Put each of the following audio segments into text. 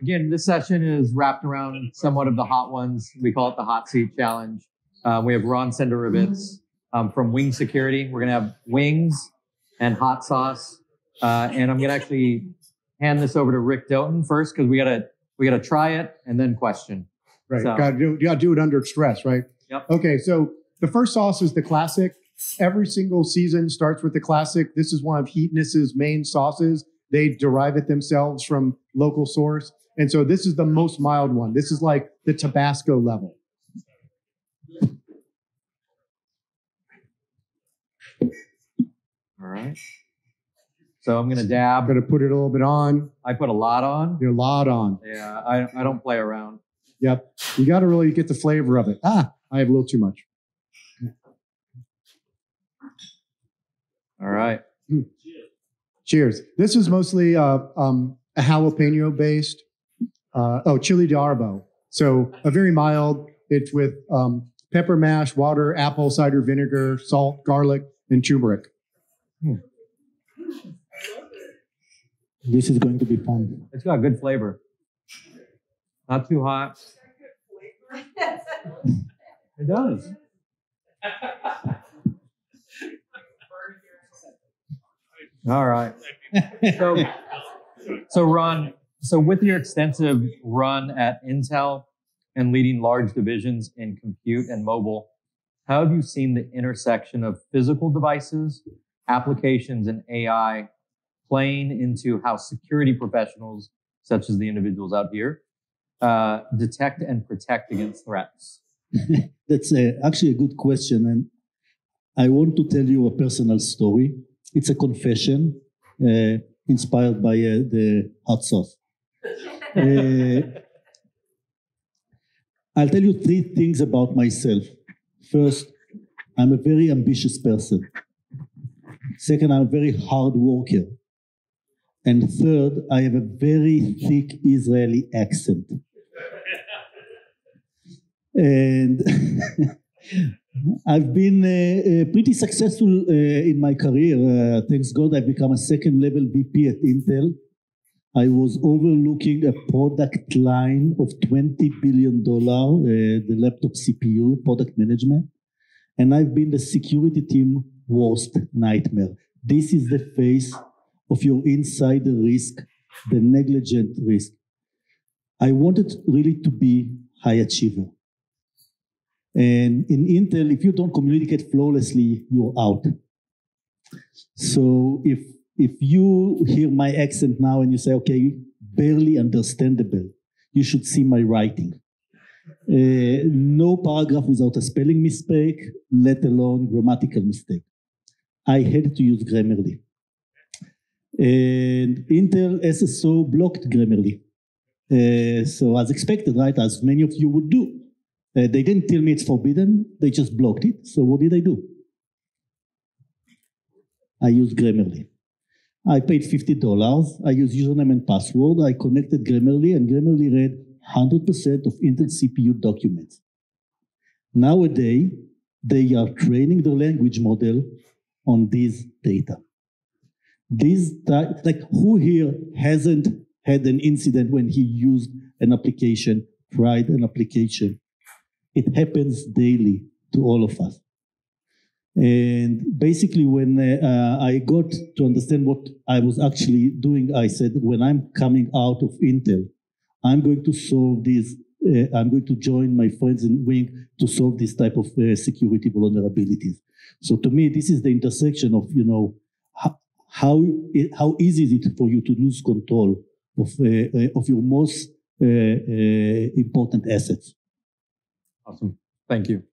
Again, this session is wrapped around somewhat of the hot ones. We call it the hot seat challenge. We have Ron Senderovitz from Wing Security. We're going to have wings and hot sauce. And I'm going to actually hand this over to Rick Doten first because we gotta try it and then question. Right. So, You gotta do it under stress, right? Yep. Okay. So the first sauce is the classic. Every single season starts with the classic. This is one of Heatness's main sauces. They derive it themselves from local source. And so this is the most mild one. This is like the Tabasco level. all right. So I'm going to dab. I'm going to put it a little bit on. I put a lot on. A lot on. Yeah, I don't play around. Yep. You got to really get the flavor of it. I have a little too much. All right. Cheers. This is mostly a jalapeno based. Chili de arbo. So a very mild. It's with pepper mash, water, apple cider vinegar, salt, garlic, and turmeric. This is going to be fun. It's got good flavor. Not too hot. It does. All right. So Ron, with your extensive run at Intel and leading large divisions in compute and mobile, how have you seen the intersection of physical devices, applications, and AI playing into how security professionals, such as the individuals out here, detect and protect against threats? That's actually a good question. And I want to tell you a personal story. It's a confession inspired by the hot sauce. I'll tell you 3 things about myself. First, I'm a very ambitious person. Second, I'm a very hard worker. And third, I have a very thick Israeli accent. And I've been pretty successful in my career. Thanks God, I've become a second-level VP at Intel. I was overlooking a product line of $20 billion, the laptop CPU, product management. And I've been the security team worst nightmare. This is the face of your insider risk, the negligent risk. I wanted really to be high achiever. And in Intel, if you don't communicate flawlessly, you're out. So if you hear my accent now and you say, okay, barely understandable, you should see my writing. No paragraph without a spelling mistake, let alone grammatical mistake. I had to use Grammarly. And Intel SSO blocked Grammarly. So as expected, right, as many of you would do. They didn't tell me it's forbidden, they just blocked it. So what did I do? I used Grammarly. I paid $50, I used username and password, I connected Grammarly, and Grammarly read 100% of Intel CPU documents. Nowadays, they are training the language model on this data. Like who here hasn't had an incident when he used an application, tried an application? It happens daily to all of us. And basically when I got to understand what I was actually doing, I said, when I'm coming out of Intel, I'm going to solve this, I'm going to join my friends in Wing to solve this type of security vulnerabilities. So to me, this is the intersection of, you know, how easy is it for you to lose control of your most important assets. Awesome. Thank you.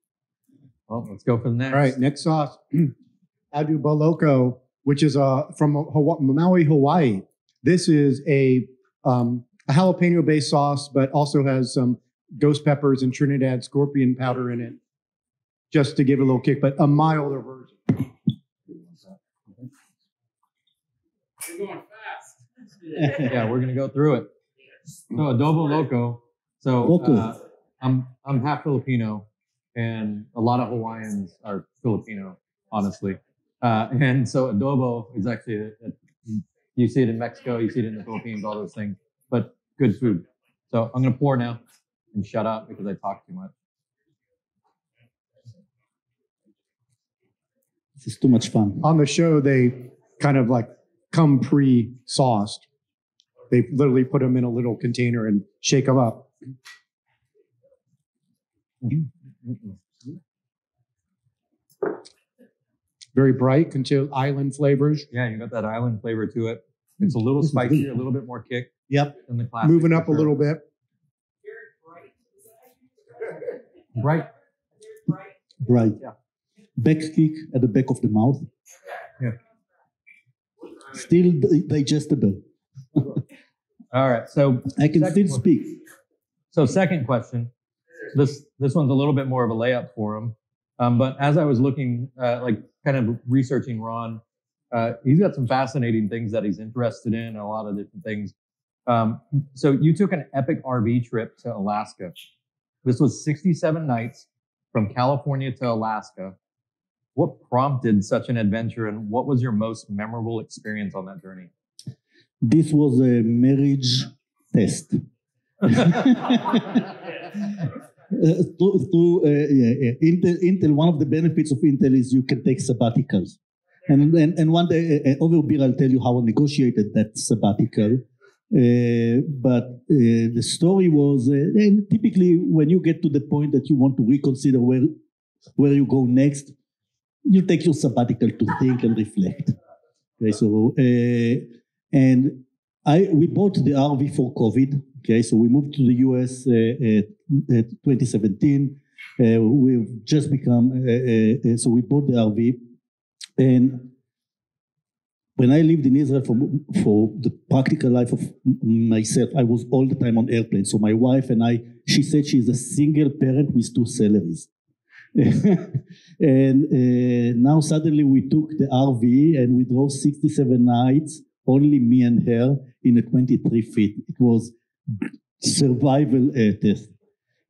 Well, let's go for the next. All right, next sauce, Adu Baloko, which is from Maui, Hawaii. This is a jalapeno-based sauce, but also has some ghost peppers and Trinidad scorpion powder in it, just to give it a little kick, but a milder version. We're going fast. Yeah, we're gonna go through it. So adobo loco. So I'm half Filipino, and a lot of Hawaiians are Filipino, honestly. And so adobo is actually, you see it in Mexico, you see it in the Philippines, all those things, but good food. So I'm going to pour now and shut up because I talk too much. This is too much fun. On the show, they kind of like come pre-sauced. They literally put them in a little container and shake them up. Very bright, contains island flavors. Yeah, you got that island flavor to it. It's a little spicy, a little bit more kick Yep. than the classic. Moving up a little bit. Bright. Right. Yeah. Back kick at the back of the mouth. Yeah. Still digestible. All right. So I can still speak. So second question. This one's a little bit more of a layup for him. But as I was looking, kind of researching Ron, he's got some fascinating things that he's interested in, a lot of different things. So you took an epic RV trip to Alaska. This was 67 nights from California to Alaska. What prompted such an adventure, and what was your most memorable experience on that journey? This was a marriage test. Intel, one of the benefits of Intel is you can take sabbaticals. And one day, over beer, I'll tell you how I negotiated that sabbatical. But the story was, and typically when you get to the point that you want to reconsider where you go next, you take your sabbatical to think and reflect. Okay, so we bought the RV for COVID. Okay, so we moved to the US 2017. We've just become so we bought the RV, and when I lived in Israel for the practical life of myself, I was all the time on airplanes. So my wife and she said she's a single parent with 2 salaries. And now suddenly we took the RV and we drove 67 nights, only me and her, in a 23 feet. It was survival test.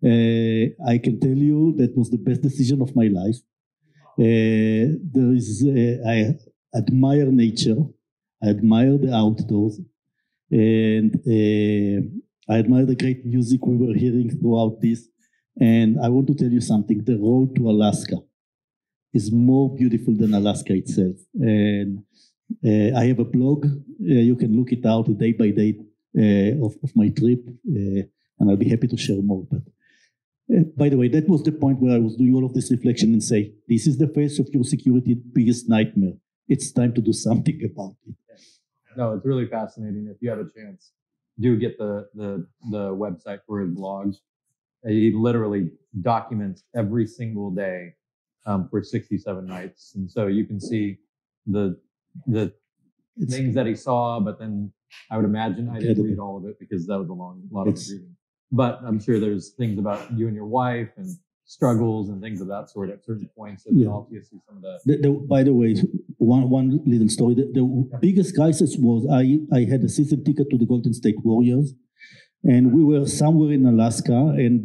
I can tell you that was the best decision of my life. I admire nature, I admire the outdoors, and I admire the great music we were hearing throughout this. And I want to tell you something, the road to Alaska is more beautiful than Alaska itself. And I have a blog, you can look it out day by day of my trip, and I'll be happy to share more. But by the way, that was the point where I was doing all of this reflection and say, this is the face of your security biggest nightmare. It's time to do something about it. No, it's really fascinating. If you have a chance, do get the website for his blogs. He literally documents every single day for 67 nights. And so you can see the things that he saw, but then I would imagine I didn't read all of it because that was a lot of reading. But I'm sure there's things about you and your wife and struggles and things of that sort at certain points. And obviously some of by the way, one little story. The biggest crisis was I had a season ticket to the Golden State Warriors, and we were somewhere in Alaska, and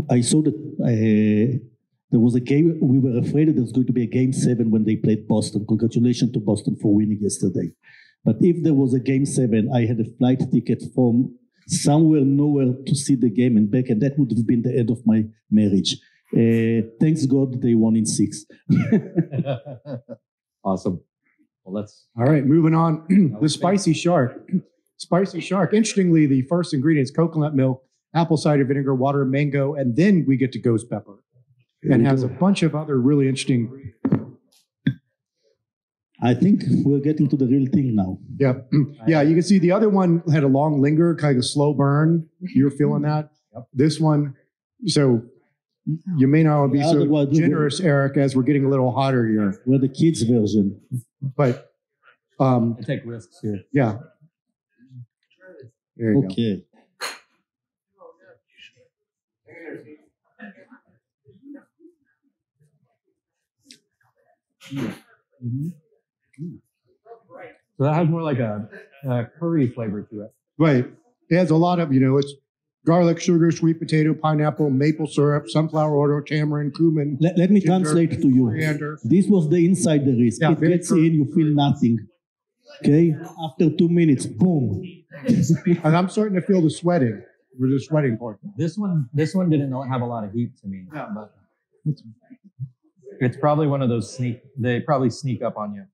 I saw that there was a game. We were afraid that there was going to be a game 7 when they played Boston. Congratulations to Boston for winning yesterday. But if there was a game 7, I had a flight ticket from somewhere, nowhere to see the game and back, and that would have been the end of my marriage. Thanks God they won in 6. Awesome. Well, all right, moving on. The spicy shark. Spicy shark. Interestingly, the first ingredient is coconut milk, apple cider vinegar, water, mango, and then we get to ghost pepper. And has a bunch of other really interesting. I think we're getting to the real thing now. Yep. Yeah, you can see the other one had a long linger, kind of slow burn. You're feeling that? Yep. This one, so you may not be so generous, Eric, as we're getting a little hotter here. We're the kids version. But I take risks here. Yeah. There you go. Okay. Mm-hmm. So that has more like a curry flavor to it. Right. It has a lot of, it's garlic, sugar, sweet potato, pineapple, maple syrup, sunflower oil, tamarind, cumin. Let me translate to you. Coriander. This was the inside the risk. Yeah, it gets in, you feel nothing. Okay? After 2 minutes, boom. And I'm starting to feel the sweating. We're just sweating part. This one didn't have a lot of heat to me. Yeah. But it's probably one of those they probably sneak up on you.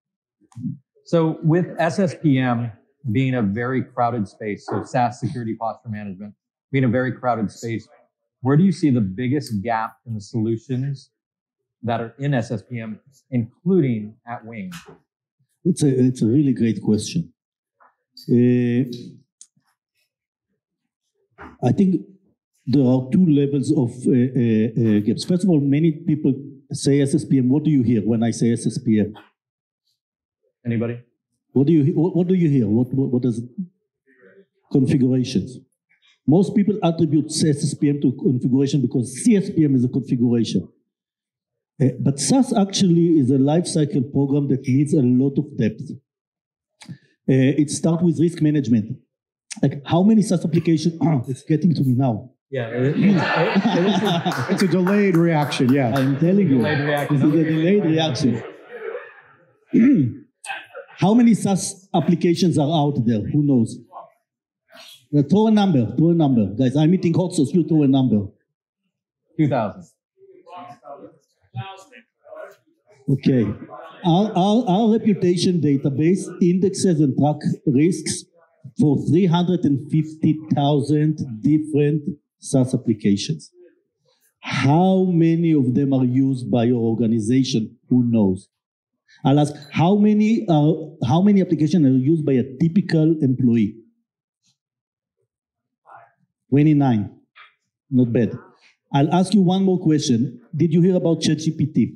So with SSPM being a very crowded space, so SaaS security posture management being a very crowded space, where do you see the biggest gap in the solutions that are in SSPM, including at Wing? It's a really great question. I think there are two levels of gaps. First of all, many people say SSPM. What do you hear when I say SSPM? Anybody? What do you hear? What is configurations? Most people attribute SSPM to configuration because CSPM is a configuration. But SaaS actually is a lifecycle program that needs a lot of depth. It starts with risk management. Like how many SaaS applications? It's getting to me now. Yeah, It's a delayed reaction, yeah. I'm telling you, Delayed reaction. this is a delayed reaction. How many SaaS applications are out there? Who knows? Throw a number, Guys, I'm eating hot sauce, you throw a number. 2,000. Okay. Our reputation database indexes and track risks for 350,000 different SaaS applications. How many of them are used by your organization? Who knows? I'll ask, how many applications are used by a typical employee? 29. Not bad. I'll ask you one more question. Did you hear about ChatGPT?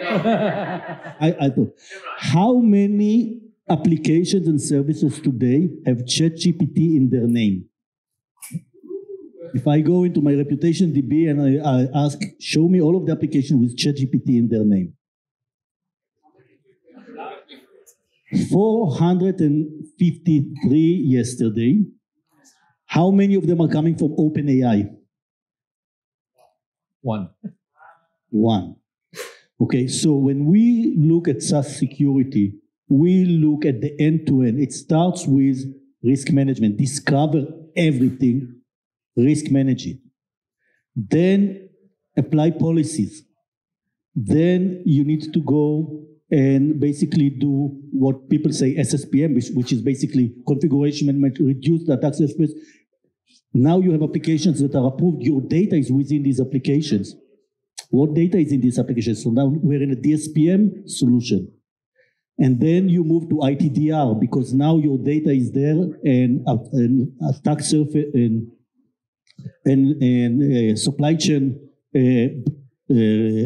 I thought. How many applications and services today have ChatGPT in their name? If I go into my reputation DB and I ask, show me all of the applications with ChatGPT in their name. 453 yesterday. How many of them are coming from OpenAI? One. Okay, so when we look at SaaS security, we look at the end-to-end. It starts with risk management. Discover everything, risk manage it. Then apply policies. Then you need to go and basically do what people say SSPM, which is basically configuration management, reduce the attack surface. Now you have applications that are approved. Your data is within these applications. What data is in these applications? So now we're in a DSPM solution. And then you move to ITDR because now your data is there and attack surface and supply chain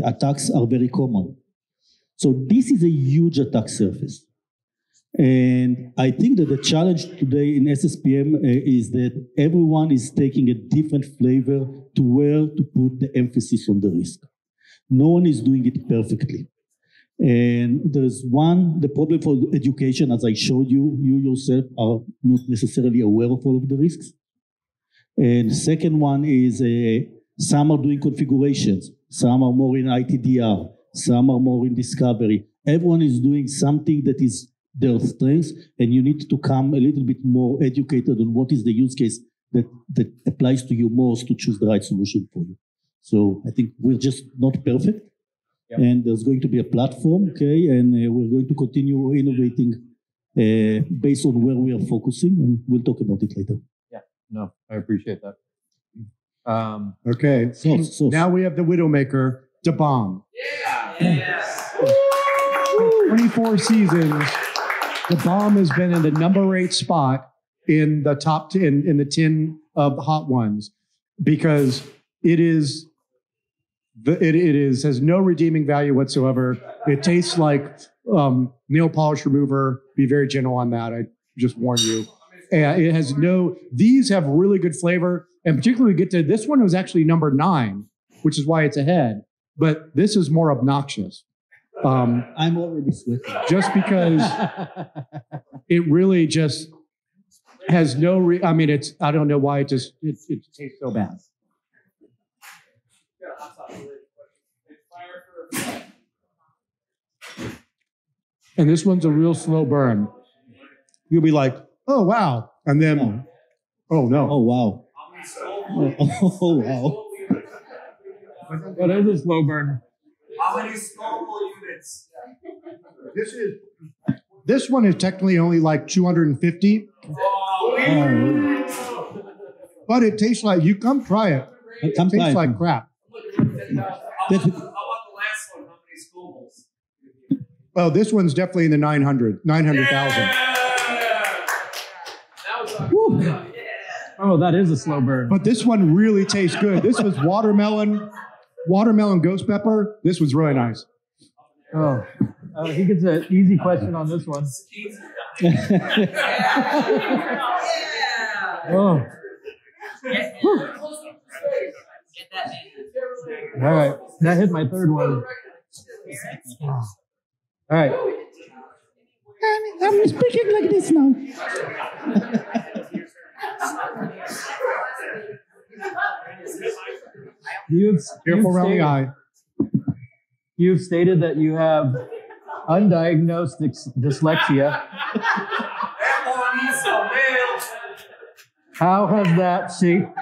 attacks are very common. So this is a huge attack surface. And I think that the challenge today in SSPM is that everyone is taking a different flavor to where to put the emphasis on the risk. No one is doing it perfectly. And there's the problem for education, as I showed you, you yourself are not necessarily aware of all of the risks. And the second one is some are doing configurations, some are more in ITDR, some are more in discovery. Everyone is doing something that is their strengths, and you need to come a little bit more educated on what is the use case that applies to you most to choose the right solution for you. So I think we're just not perfect. Yep. And there's going to be a platform, okay, and we're going to continue innovating based on where we are focusing, and we'll talk about it later. Yeah, no, I appreciate that. Okay, so now we have the Widowmaker, the bomb. Yeah. 24 seasons, the bomb has been in the number 8 spot in the top 10, in the 10 of the hot ones, because it has no redeeming value whatsoever. It tastes like nail polish remover. Be very gentle on that. I just warn you. And it has these have really good flavor. And particularly we get to this one was actually number 9, which is why it's ahead. But this is more obnoxious. I'm already sweating. Just because it really just, has no, I mean, I don't know why it tastes so bad. And this one's a real slow burn. You'll be like, oh, wow. And then, oh, no. Oh, wow. Oh, wow. That is a slow burn. How many scalable units? This one is technically only like 250, but it tastes like, you come try it. It tastes like crap. How about the last one? How many scalables? Well, this one's definitely in the 900,000. Oh, that is a slow burn. But this one really tastes good. This was watermelon ghost pepper. This was really nice. Oh, he gets an easy question on this one. Oh. All right, that hit my third one. All right. I'm speaking like this now. Careful around the eye. You've stated that you have undiagnosed dyslexia. How has that shaped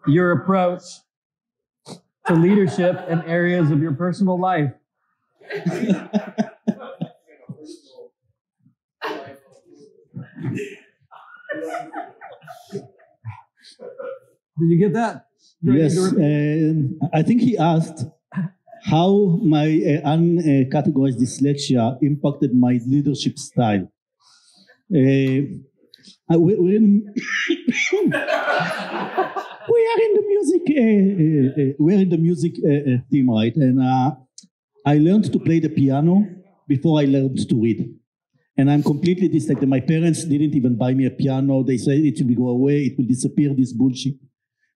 your approach to leadership in areas of your personal life? Did you get that? Yes, I think he asked how my uncategorized dyslexia impacted my leadership style. We're in the music team, right? And I learned to play the piano before I learned to read. And I'm completely dyslexic. My parents didn't even buy me a piano. They said it will go away, it will disappear, this bullshit.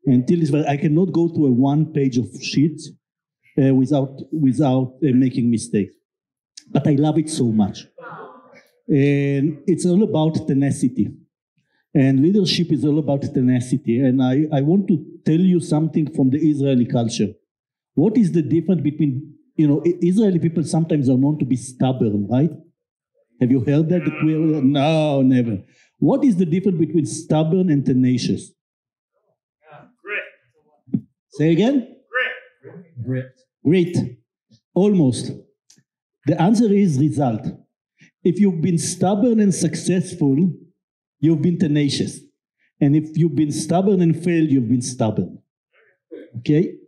Until this, I cannot go through a one page of sheet without making mistakes. But I love it so much. And it's all about tenacity. And leadership is all about tenacity. And I want to tell you something from the Israeli culture. What is the difference between, Israeli people sometimes are known to be stubborn, right? Have you heard that? No, never. What is the difference between stubborn and tenacious? Grit. Say again? Grit. Almost. The answer is result. If you've been stubborn and successful, you've been tenacious. And if you've been stubborn and failed, you've been stubborn. Okay?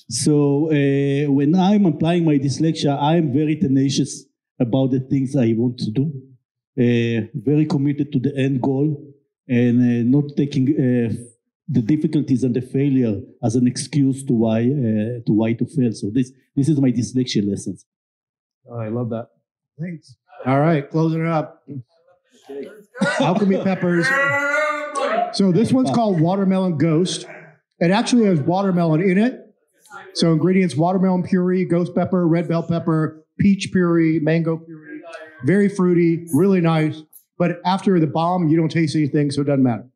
So when I'm applying my dyslexia, I'm very tenacious about the things I want to do. Very committed to the end goal and not taking the difficulties and the failure as an excuse to why to fail. So this is my dyslexia lessons. Oh, I love that. Thanks. All right, closing it up. Alchemy peppers. So this one's called Watermelon Ghost. It actually has watermelon in it. So ingredients: watermelon puree, ghost pepper, red bell pepper, peach puree, mango puree. Very fruity, really nice. But after the bomb, you don't taste anything, so it doesn't matter.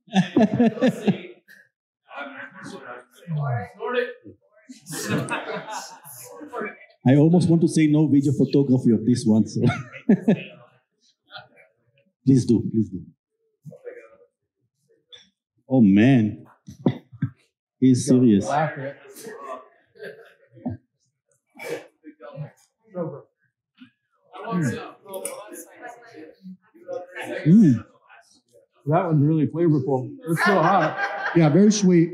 I almost want to say no video photography of this one. So. Please do. Oh man, he's serious. That one's really flavorful. It's so hot. Yeah, very sweet.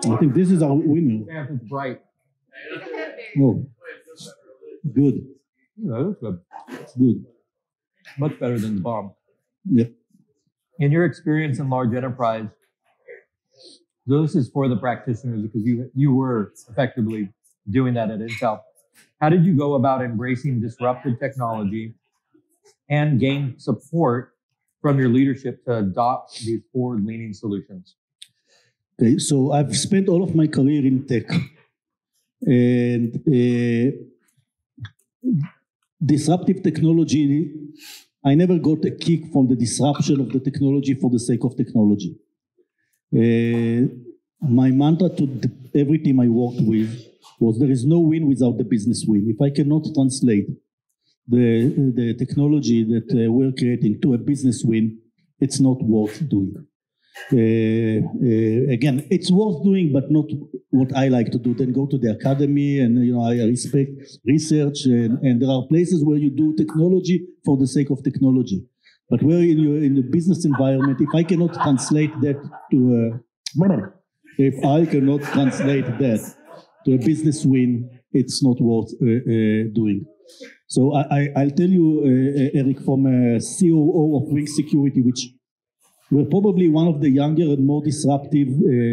I think this is our winner. Yeah, it's bright. Oh, good. Yeah, that's good. It's good. Much better than the bomb. Yep. In your experience in large enterprise, so this is for the practitioners because you were effectively doing that at Intel. How did you go about embracing disruptive technology and gain support from your leadership to adopt these forward-leaning solutions? Okay, so I've spent all of my career in tech, and disruptive technology, I never got a kick from the disruption of the technology for the sake of technology. My mantra to every team I worked with was there is no win without the business win. If I cannot translate the technology that we're creating to a business win, it's not worth doing. Again, it's worth doing, but not what I like to do. Then go to the academy, and I respect research, and there are places where you do technology for the sake of technology. But where in the business environment, if I cannot translate that to a business win, it's not worth doing. So I'll tell you, Eric, from COO of Wing Security, which we're probably one of the younger and more disruptive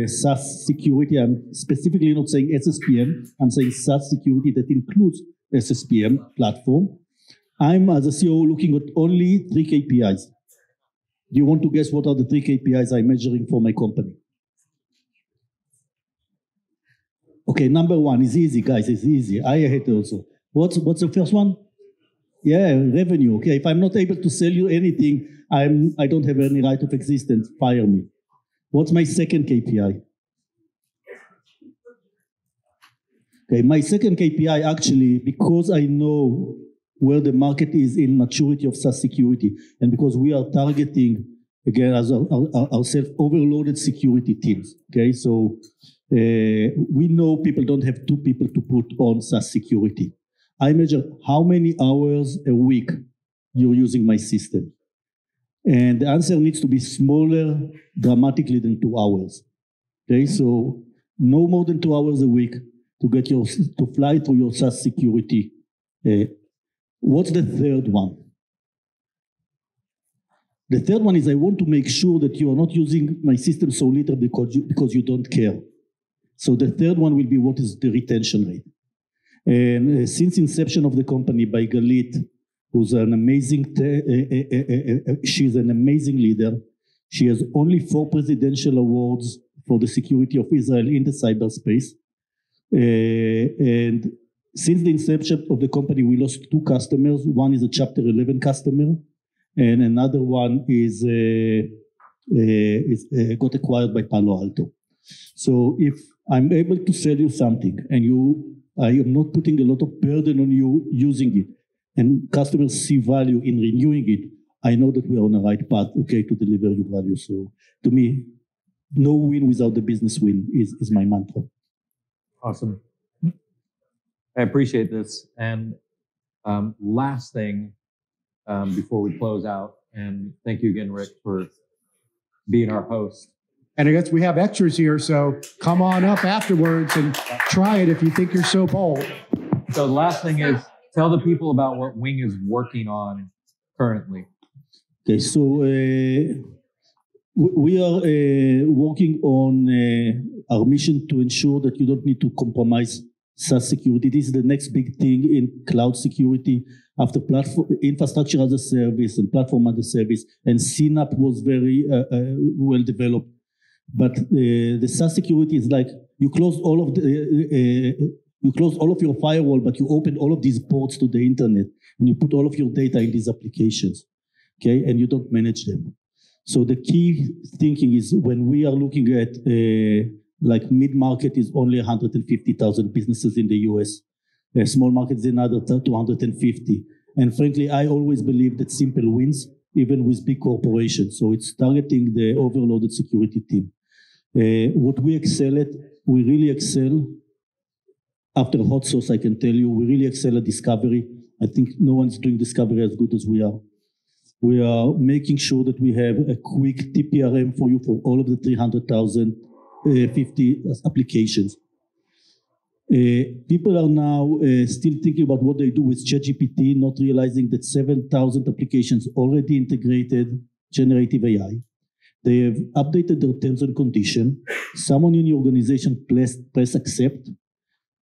SaaS security. I'm specifically not saying SSPM, I'm saying SaaS security that includes SSPM platform. I'm, as a COO, looking at only 3 KPIs. Do you want to guess what are the 3 KPIs I'm measuring for my company? Okay, number 1 is easy, guys, it's easy. I hate it also. What's the first one? Yeah, revenue. Okay, if I'm not able to sell you anything, I don't have any right of existence. Fire me. What's my second KPI? Okay, my second KPI actually, because I know where the market is in maturity of SaaS security, and because we are targeting, again, as ourselves, overloaded security teams. Okay, so we know people don't have 2 people to put on SaaS security. I measure how many hours a week you're using my system. And the answer needs to be smaller dramatically than 2 hours. Okay, so no more than 2 hours a week to fly through your SaaS security. What's the third one? The third one is I want to make sure that you are not using my system so little because you don't care. So the third one will be what is the retention rate. And since inception of the company by Galit, who's an amazing, she's an amazing leader. She has only 4 presidential awards for the security of Israel in the cyberspace. And since the inception of the company, we lost 2 customers. One is a Chapter 11 customer, and another one is got acquired by Palo Alto. So if I'm able to sell you something and I am not putting a lot of burden on you using it, and customers see value in renewing it, I know that we are on the right path, okay, to deliver you value. So to me, no win without the business win is my mantra. Awesome. I appreciate this. And last thing before we close out, and thank you again, Rick, for being our host. And I guess we have extras here, so come on up afterwards and try it if you think you're so bold. So the last thing is, tell the people about what Wing is working on currently. Okay, so we are working on our mission to ensure that you don't need to compromise SaaS security. This is the next big thing in cloud security after platform infrastructure as a service and platform as a service. And CNAPP was very well developed. But the SaaS security is like you closed all of your firewall, but you opened all of these ports to the internet, and you put all of your data in these applications, okay? And you don't manage them. So the key thinking is when we are looking at like mid-market is only 150,000 businesses in the US. Small market is another 250. And frankly, I always believe that simple wins, even with big corporations. So it's targeting the overloaded security team. What we excel at, we really excel. After hot sauce, I can tell you, we really excel at discovery. I think no one's doing discovery as good as we are. We are making sure that we have a quick TPRM for you for all of the 300,050 applications. People are now still thinking about what they do with ChatGPT, not realizing that 7,000 applications already integrated generative AI. They have updated their terms and conditions. Someone in your organization press accept.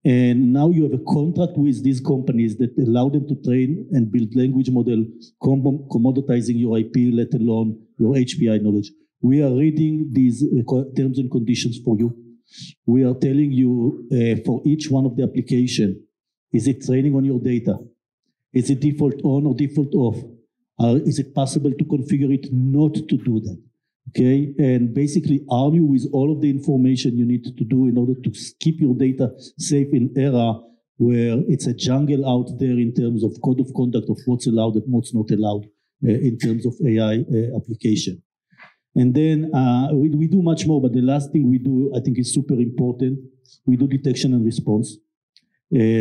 And now you have a contract with these companies that allow them to train and build language model, commoditizing your IP, let alone your HPI knowledge. We are reading these terms and conditions for you. We are telling you for each one of the application, is it training on your data? Is it default on or default off? Is it possible to configure it not to do that? Okay, and basically arm you with all of the information you need to do in order to keep your data safe in era where it's a jungle out there in terms of code of conduct of what's allowed and what's not allowed in terms of AI application. And then we do much more, but the last thing we do, I think, is super important. We do detection and response.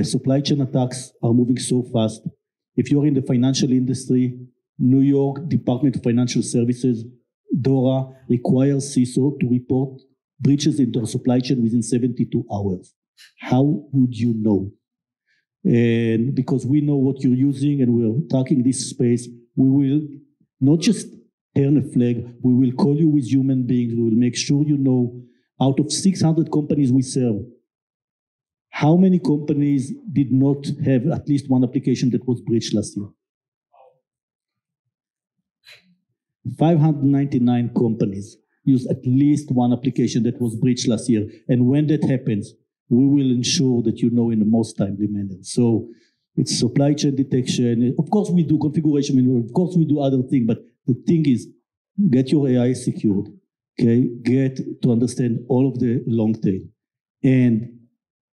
Supply chain attacks are moving so fast. If you're in the financial industry, New York Department of Financial Services, DORA, requires CISO to report breaches in their supply chain within 72 hours. How would you know? And because we know what you're using and we're tracking this space, we will not just turn a flag, we will call you with human beings, we will make sure you know, out of 600 companies we serve, how many companies did not have at least one application that was breached last year? 599 companies use at least one application that was breached last year. And when that happens, we will ensure that you know in the most timely manner. So it's supply chain detection. Of course, we do configuration. Of course, we do other things. But the thing is, get your AI secured. Okay, get to understand all of the long tail, and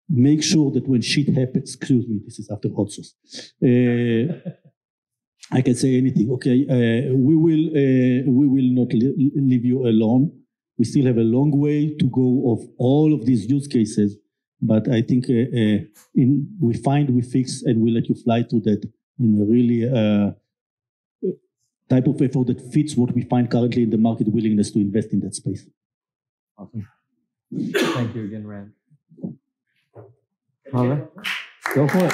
make sure that when shit happens, excuse me, this is after hot sauce. I can say anything. Okay, we will not leave you alone. We still have a long way to go of all of these use cases, but I think we find, we fix, and we let you fly through that in a really type of effort that fits what we find currently in the market willingness to invest in that space. Awesome. Thank you again, Rand. All right, go for it.